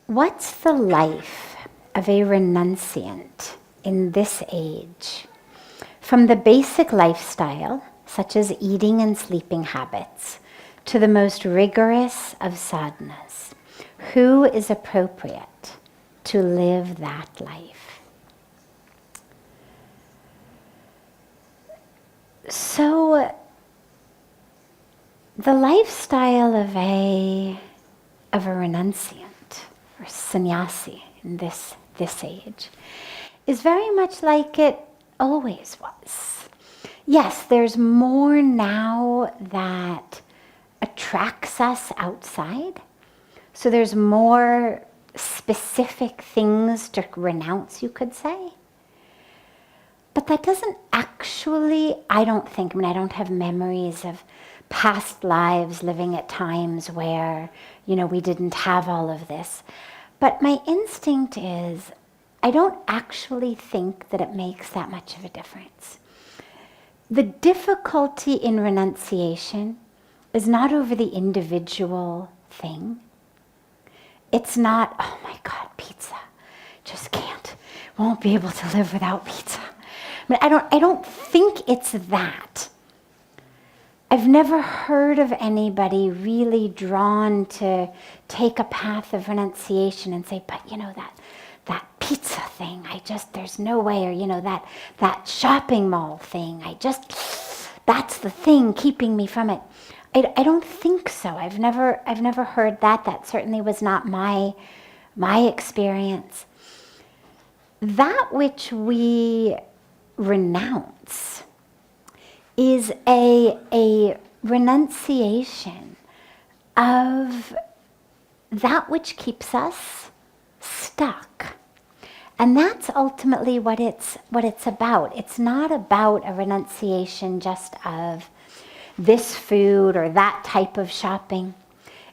What's the life of a renunciant in this age? From the basic lifestyle, such as eating and sleeping habits, to the most rigorous of sadhanas, who is appropriate to live that life? So, the lifestyle of a renunciant, or sannyasi in this age, is very much like it always was. Yes, there's more now that attracts us outside. So there's more specific things to renounce, you could say. But that doesn't actually, I don't have memories of past lives living at times where, we didn't have all of this. But my instinct is, I don't actually think that it makes that much of a difference. The difficulty in renunciation is not over the individual thing. It's not, oh my God, pizza. Just can't. Won't be able to live without pizza. I don't think it's that. I've never heard of anybody really drawn to take a path of renunciation and say, but that pizza thing, there's no way, or that shopping mall thing, that's the thing keeping me from it. I don't think so. I've never heard that. That certainly was not my experience. That which we renounce is a renunciation of that which keeps us stuck. And that's ultimately what it's about. It's not about a renunciation just of this food or that type of shopping.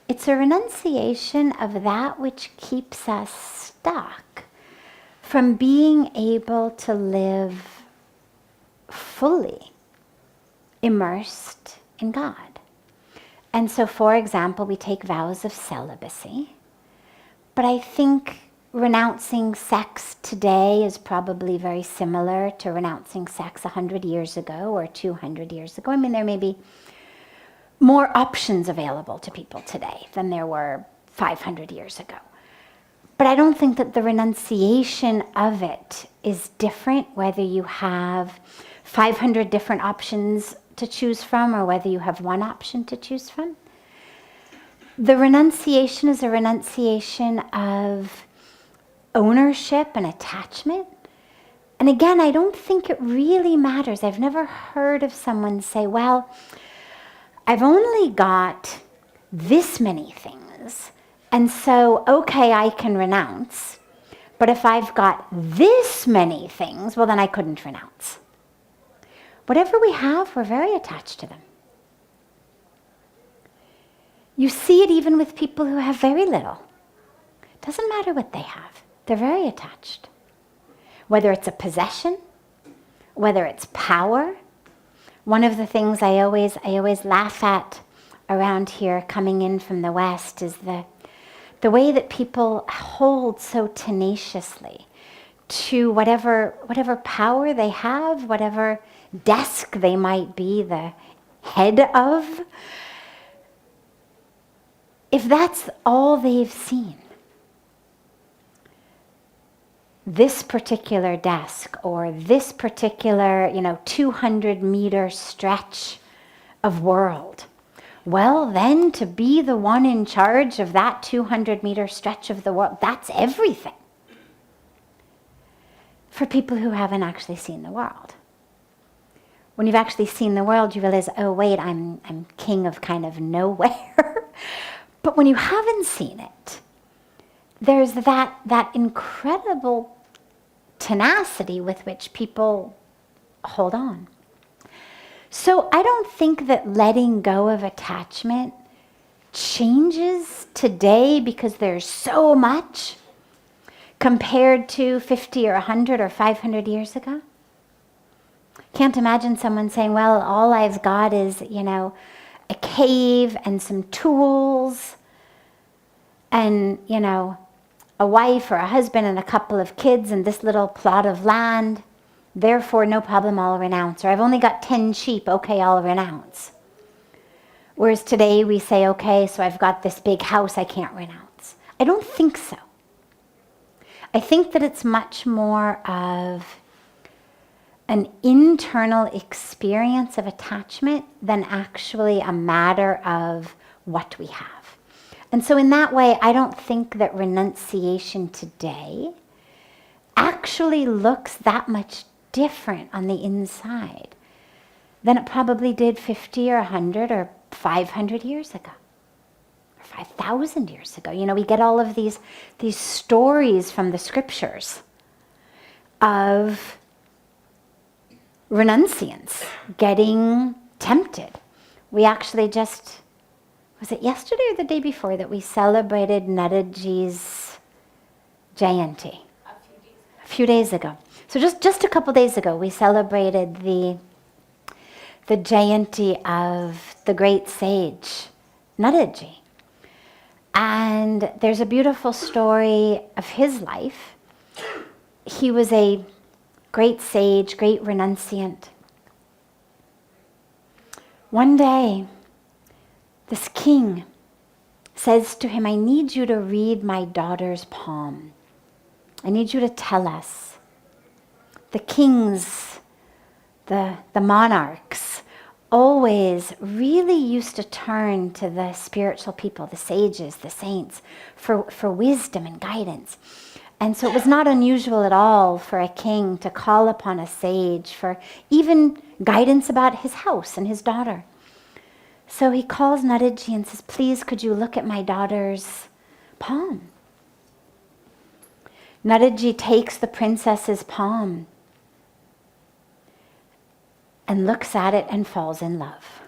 It's a renunciation of that which keeps us stuck from being able to live fully immersed in God. And so, for example, we take vows of celibacy, but I think renouncing sex today is probably very similar to renouncing sex 100 years ago or 200 years ago. There may be more options available to people today than there were 500 years ago. But I don't think that the renunciation of it is different whether you have 500 different options to choose from or whether you have one option to choose from. The renunciation is a renunciation of ownership and attachment. And again, I don't think it really matters. I've never heard of someone say, well, I've only got this many things, and so, okay, I can renounce. But if I've got this many things, well, then I couldn't renounce. Whatever we have, we're very attached to them. You see it even with people who have very little. It doesn't matter what they have. They're very attached. Whether it's a possession, whether it's power. One of the things I always laugh at around here coming in from the West is the way that people hold so tenaciously to whatever power they have, whatever desk they might be the head of. If that's all they've seen, this particular desk or this particular 200-meter stretch of world, well, then to be the one in charge of that 200-meter stretch of the world, that's everything. For people who haven't actually seen the world. When you've actually seen the world, you realize, oh wait, I'm king of kind of nowhere. But when you haven't seen it, there's that incredible tenacity with which people hold on. So I don't think that letting go of attachment changes today because there's so much compared to 50 or 100 or 500 years ago. Can't imagine someone saying, well, all I've got is, a cave and some tools and, a wife or a husband and a couple of kids and this little plot of land. Therefore, no problem, I'll renounce. Or I've only got 10 sheep, okay, I'll renounce. Whereas today we say, okay, so I've got this big house, I can't renounce. I don't think so. I think that it's much more of an internal experience of attachment than actually a matter of what we have. And so in that way, I don't think that renunciation today actually looks that much different on the inside than it probably did 50 or 100 or 500 years ago, or 5,000 years ago. We get all of these stories from the scriptures of renunciants getting tempted. We actually just, was it yesterday or the day before that we celebrated Nadaji's Jayanti? A few days ago. So just a couple days ago, we celebrated the Jayanti of the great sage, Nadaji. And there's a beautiful story of his life. He was a great sage, great renunciant. One day, this king says to him, I need you to read my daughter's palm. I need you to tell us. The kings, the monarchs, always really used to turn to the spiritual people, the sages, the saints, for wisdom and guidance. And so it was not unusual at all for a king to call upon a sage for even guidance about his house and his daughter. So he calls Nadaji and says, please, could you look at my daughter's palm? Nadaji takes the princess's palm and looks at it and falls in love.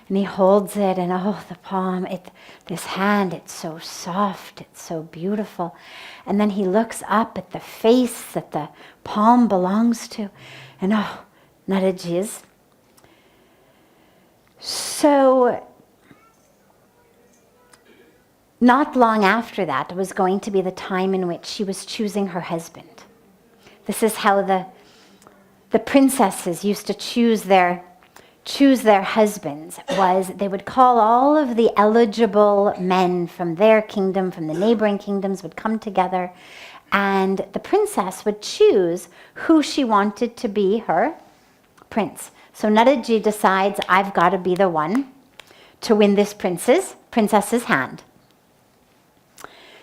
And he holds it, and the palm, this hand, it's so soft, it's so beautiful. And then he looks up at the face that the palm belongs to, and Nadaji is. So, not long after that was going to be the time in which she was choosing her husband. This is how the princesses used to choose their husbands, was they would call all of the eligible men from their kingdom, from the neighboring kingdoms, would come together, and the princess would choose who she wanted to be her prince. So Nadaji decides, I've got to be the one to win this princess's hand.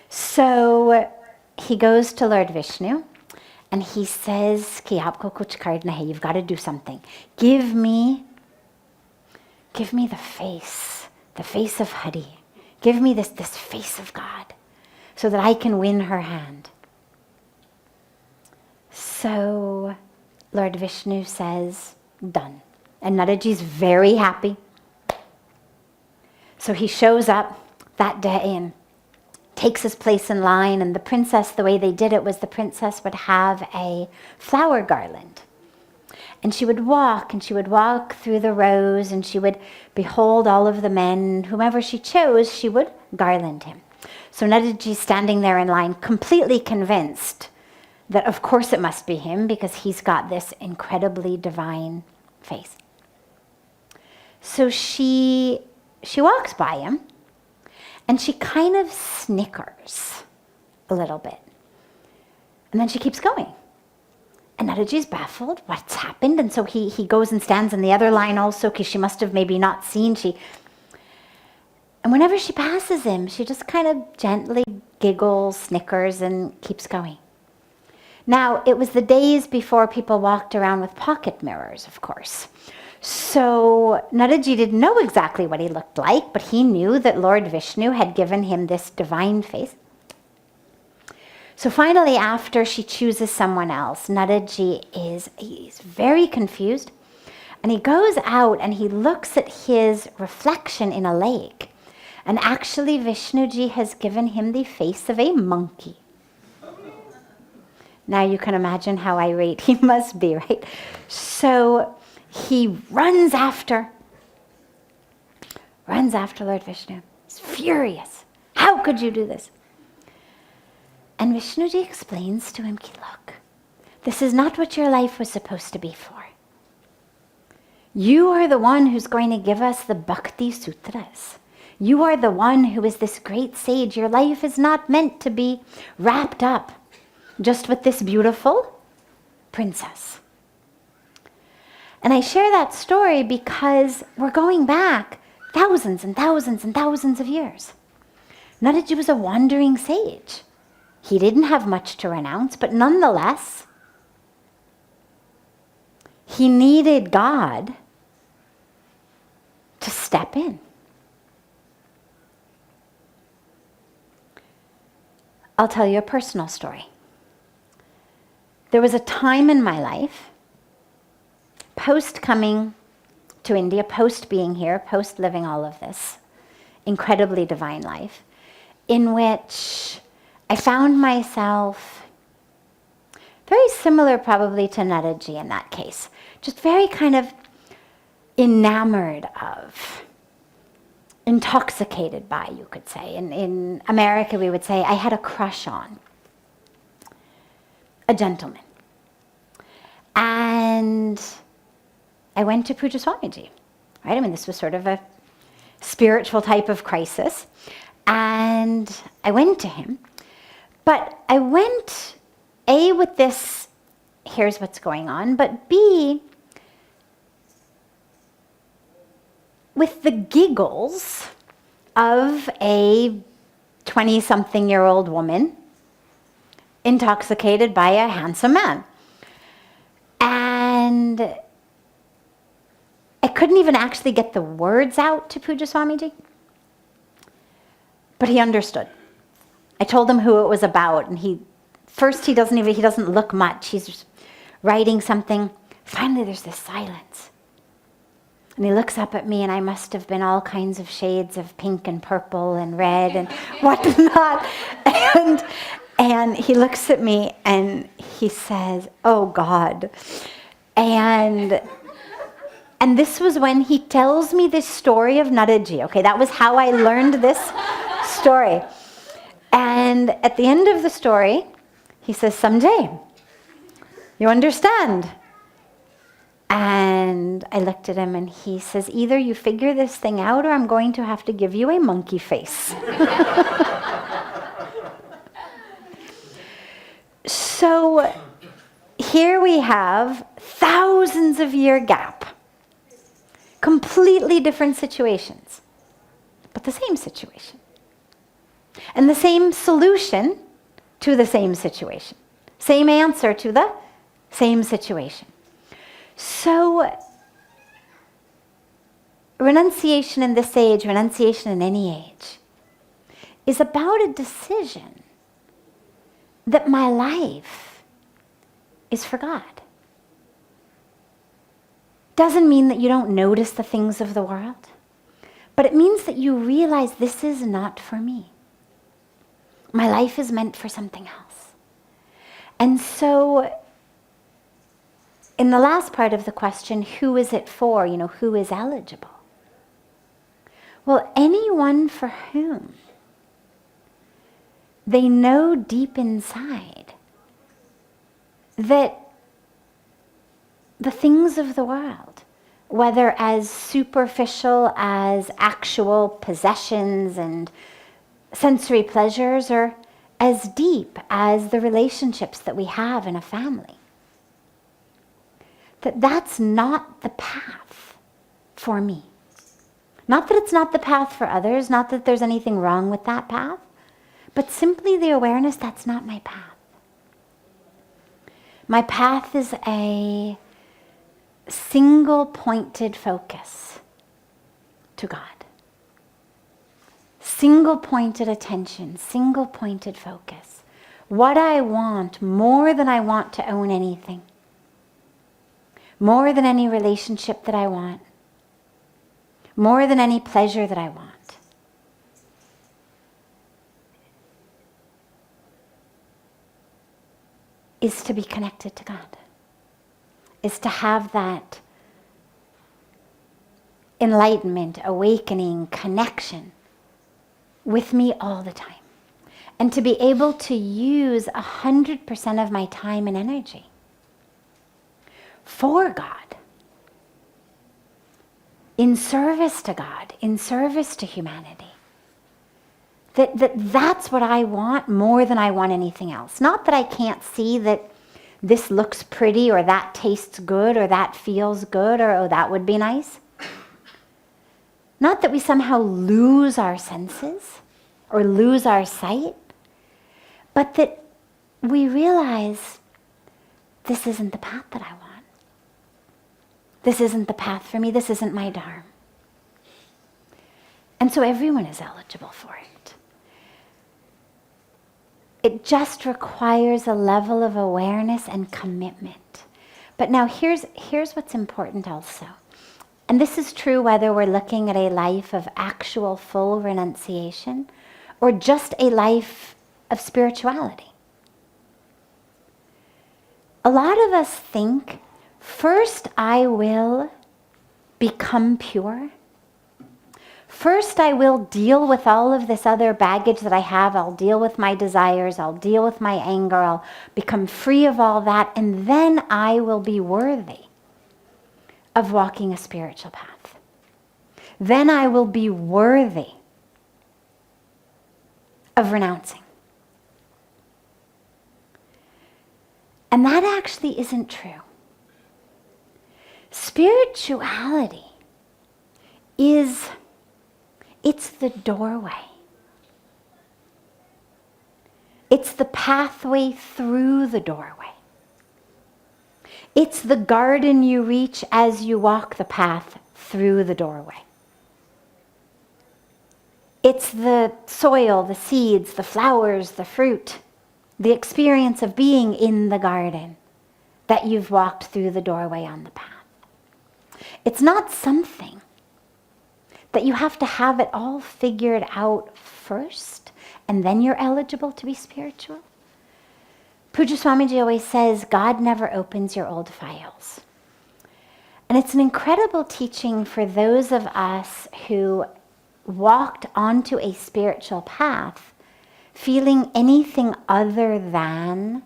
So he goes to Lord Vishnu and he says, Ki aapko kuch karna hai, you've got to do something. Give me the face of Hari. Give me this face of God so that I can win her hand. So Lord Vishnu says, done. And Nadaji's very happy. So he shows up that day and takes his place in line, and the princess, the way they did it was the princess would have a flower garland. And she would walk through the rows, and she would behold all of the men. Whomever she chose, she would garland him. So Nadaji's standing there in line, completely convinced that of course it must be him, because he's got this incredibly divine face. So she walks by him, and she kind of snickers a little bit. And then she keeps going. And Nadaji's baffled. What's happened? And so he goes and stands in the other line also, because she must have maybe not seen. And whenever she passes him, she just kind of gently giggles, snickers, and keeps going. Now, it was the days before people walked around with pocket mirrors, of course. So Nadaji didn't know exactly what he looked like, but he knew that Lord Vishnu had given him this divine face. So finally, after she chooses someone else, Nadaji he's very confused, and he goes out and he looks at his reflection in a lake. And actually, Vishnuji has given him the face of a monkey. Now you can imagine how irate he must be, right? So he runs after Lord Vishnu. He's furious. How could you do this? And Vishnuji explains to him, look, this is not what your life was supposed to be for. You are the one who's going to give us the Bhakti Sutras. You are the one who is this great sage. Your life is not meant to be wrapped up just with this beautiful princess. And I share that story because we're going back thousands and thousands and thousands of years. Nadaji was a wandering sage. He didn't have much to renounce, but nonetheless, he needed God to step in. I'll tell you a personal story. There was a time in my life, post coming to India, post being here, post living all of this incredibly divine life, in which I found myself very similar probably to Nadaji in that case, just very kind of enamored of, intoxicated by, you could say. In America, we would say I had a crush on a gentleman. And I went to Pujya Sadhviji, right? I mean, this was sort of a spiritual type of crisis. And I went to him. But I went, A, with this, here's what's going on, but B, with the giggles of a 20-something-year-old woman intoxicated by a handsome man. And I couldn't even actually get the words out to Pujya Swamiji, but he understood. I told him who it was about, and he doesn't look much. He's just writing something. Finally, there's this silence. And he looks up at me, and I must have been all kinds of shades of pink and purple and red and whatnot. And he looks at me, and he says, "Oh, God." And this was when he tells me this story of Nadaji. Okay, that was how I learned this story. And at the end of the story, he says, "Samjay, you understand?" And I looked at him and he says, "Either you figure this thing out or I'm going to have to give you a monkey face." So here we have thousands of year gap. Completely different situations, but the same situation. And the same solution to the same situation. Same answer to the same situation. So, renunciation in this age, renunciation in any age, is about a decision that my life is for God. Doesn't mean that you don't notice the things of the world, but it means that you realize this is not for me. My life is meant for something else. And so, in the last part of the question, who is it for? Who is eligible? Well, anyone for whom they know deep inside that the things of the world, whether as superficial as actual possessions and sensory pleasures, or as deep as the relationships that we have in a family, that's not the path for me. Not that it's not the path for others, not that there's anything wrong with that path, but simply the awareness that's not my path. My path is a single-pointed focus to God. Single-pointed attention, single-pointed focus. What I want more than I want to own anything. More than any relationship that I want. More than any pleasure that I want. Is to be connected to God. Is to have that enlightenment, awakening, connection with me all the time. and to be able to use 100% of my time and energy for God, in service to God, in service to humanity. That's what I want more than I want anything else. Not that I can't see that this looks pretty, or that tastes good, or that feels good, or oh, that would be nice. Not that we somehow lose our senses or lose our sight, but that we realize this isn't the path that I want. This isn't the path for me. This isn't my dharma. And so everyone is eligible for it. It just requires a level of awareness and commitment. But now here's what's important also. And this is true whether we're looking at a life of actual full renunciation or just a life of spirituality. A lot of us think, first I will become pure. First, I will deal with all of this other baggage that I have. I'll deal with my desires. I'll deal with my anger. I'll become free of all that. And then I will be worthy of walking a spiritual path. Then I will be worthy of renouncing. And that actually isn't true. Spirituality it's the doorway. It's the pathway through the doorway. It's the garden you reach as you walk the path through the doorway. It's the soil, the seeds, the flowers, the fruit, the experience of being in the garden that you've walked through the doorway on the path. It's not something that you have to have it all figured out first, and then you're eligible to be spiritual. Pujya Swamiji always says, God never opens your old files. And it's an incredible teaching for those of us who walked onto a spiritual path feeling anything other than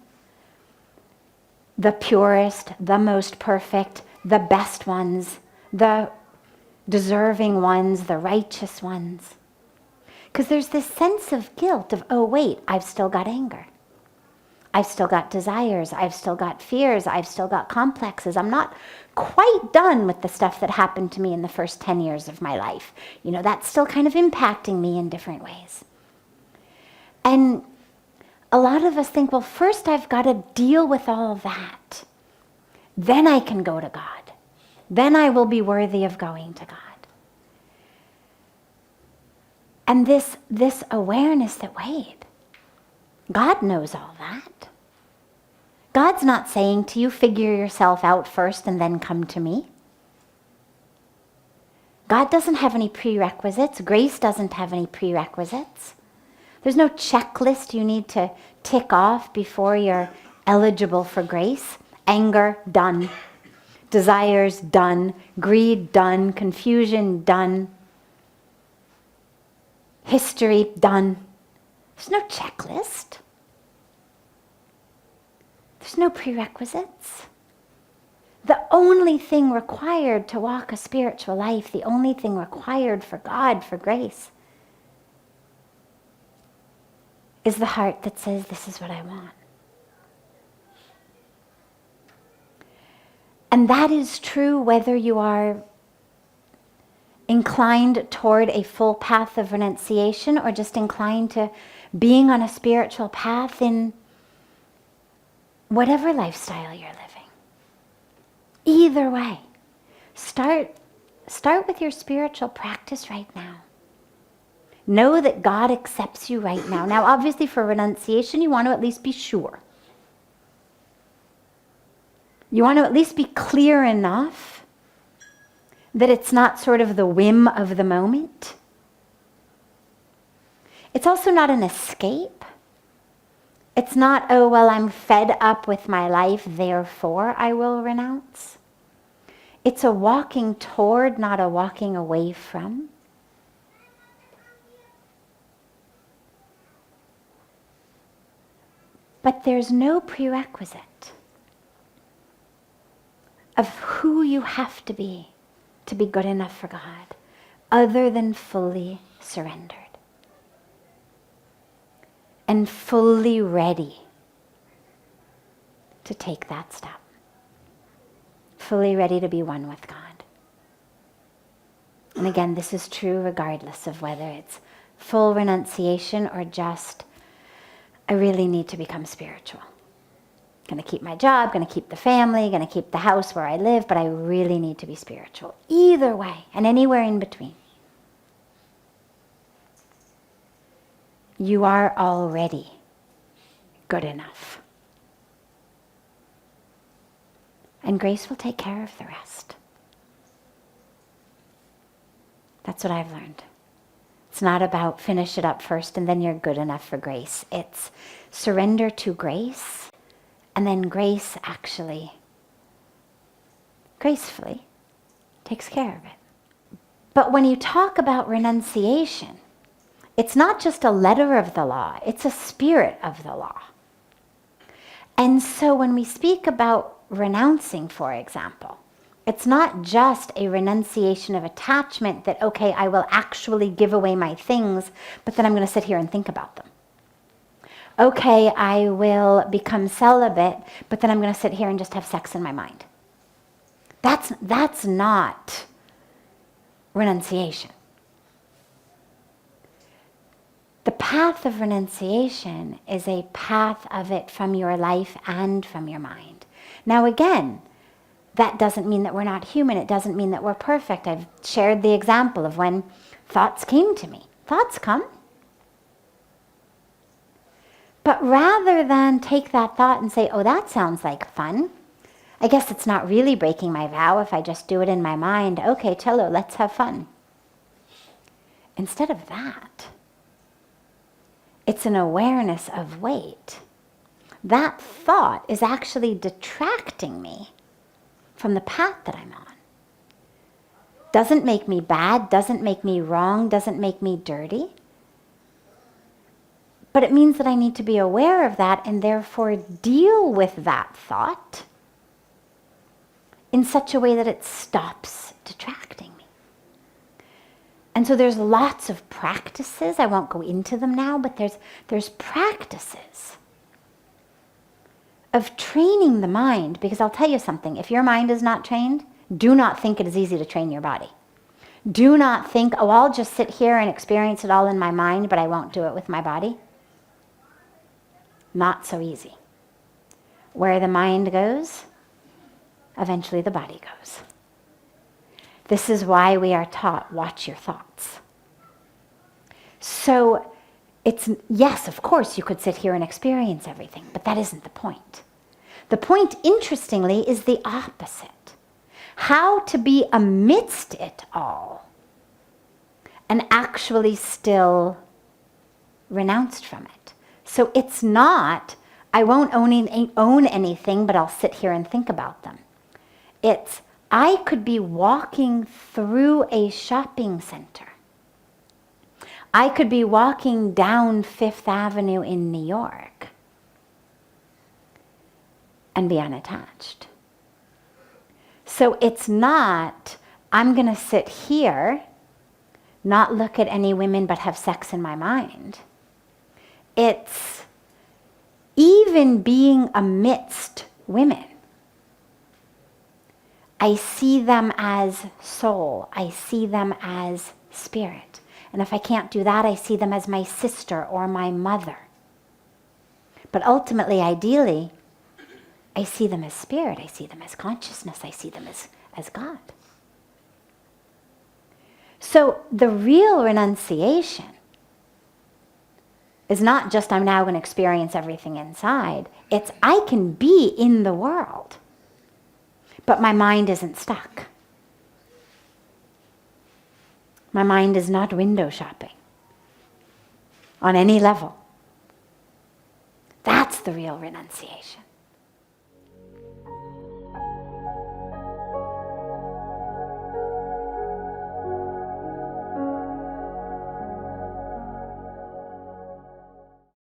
the purest, the most perfect, the best ones, the deserving ones, the righteous ones. Because there's this sense of guilt of, oh wait, I've still got anger. I've still got desires. I've still got fears. I've still got complexes. I'm not quite done with the stuff that happened to me in the first 10 years of my life. You know, that's still kind of impacting me in different ways. And a lot of us think, well, first I've got to deal with all that. Then I can go to God. Then I will be worthy of going to God. And this awareness that, wait, God knows all that. God's not saying to you, figure yourself out first and then come to me. God doesn't have any prerequisites. Grace doesn't have any prerequisites. There's no checklist you need to tick off before you're eligible for grace. Anger, done. Desires, done. Greed, done. Confusion, done. History, done. There's no checklist. There's no prerequisites. The only thing required to walk a spiritual life, the only thing required for God, for grace, is the heart that says, this is what I want. And that is true whether you are inclined toward a full path of renunciation or just inclined to being on a spiritual path in whatever lifestyle you're living. Either way, start with your spiritual practice right now. Know that God accepts you right now. Now, obviously for renunciation, you want to at least be sure. You want to at least be clear enough that it's not sort of the whim of the moment. It's also not an escape. It's not, oh, well, I'm fed up with my life, therefore I will renounce. It's a walking toward, not a walking away from. But there's no prerequisite of who you have to be good enough for God, other than fully surrendered and fully ready to take that step, fully ready to be one with God. And again, this is true regardless of whether it's full renunciation or just, I really need to become spiritual. Going to keep my job, going to keep the family, going to keep the house where I live, but I really need to be spiritual. Either way, and anywhere in between. You are already good enough. And grace will take care of the rest. That's what I've learned. It's not about finish it up first and then you're good enough for grace. It's surrender to grace, and then grace actually, gracefully, takes care of it. But when you talk about renunciation, it's not just a letter of the law, it's a spirit of the law. And so when we speak about renouncing, for example, it's not just a renunciation of attachment that, okay, I will actually give away my things, but then I'm going to sit here and think about them. Okay, I will become celibate, but then I'm going to sit here and just have sex in my mind. That's not renunciation. The path of renunciation is a path of it from your life and from your mind. Now again, that doesn't mean that we're not human. It doesn't mean that we're perfect. I've shared the example of when thoughts came to me. Thoughts come. But rather than take that thought and say, oh, that sounds like fun. I guess it's not really breaking my vow if I just do it in my mind. Okay, cello, let's have fun. Instead of that, it's an awareness of, wait, that thought is actually detracting me from the path that I'm on. Doesn't make me bad, doesn't make me wrong, doesn't make me dirty. But it means that I need to be aware of that and therefore deal with that thought in such a way that it stops detracting me. And so there's lots of practices. I won't go into them now, but there's practices of training the mind, because I'll tell you something, if your mind is not trained, do not think it is easy to train your body. Do not think, oh, I'll just sit here and experience it all in my mind, but I won't do it with my body. Not so easy. Where the mind goes, eventually the body goes. This is why we are taught, watch your thoughts. So it's, yes, of course, you could sit here and experience everything, but that isn't the point. The point, interestingly, is the opposite. How to be amidst it all and actually still renounced from it. So it's not, I won't own anything, but I'll sit here and think about them. It's, I could be walking through a shopping center. I could be walking down Fifth Avenue in New York and be unattached. So it's not, I'm going to sit here, not look at any women, but have sex in my mind. It's even being amidst women. I see them as soul. I see them as spirit. And if I can't do that, I see them as my sister or my mother. But ultimately, ideally, I see them as spirit. I see them as consciousness. I see them as God. So the real renunciation is not just I'm now going to experience everything inside. It's I can be in the world, but my mind isn't stuck. My mind is not window shopping on any level. That's the real renunciation.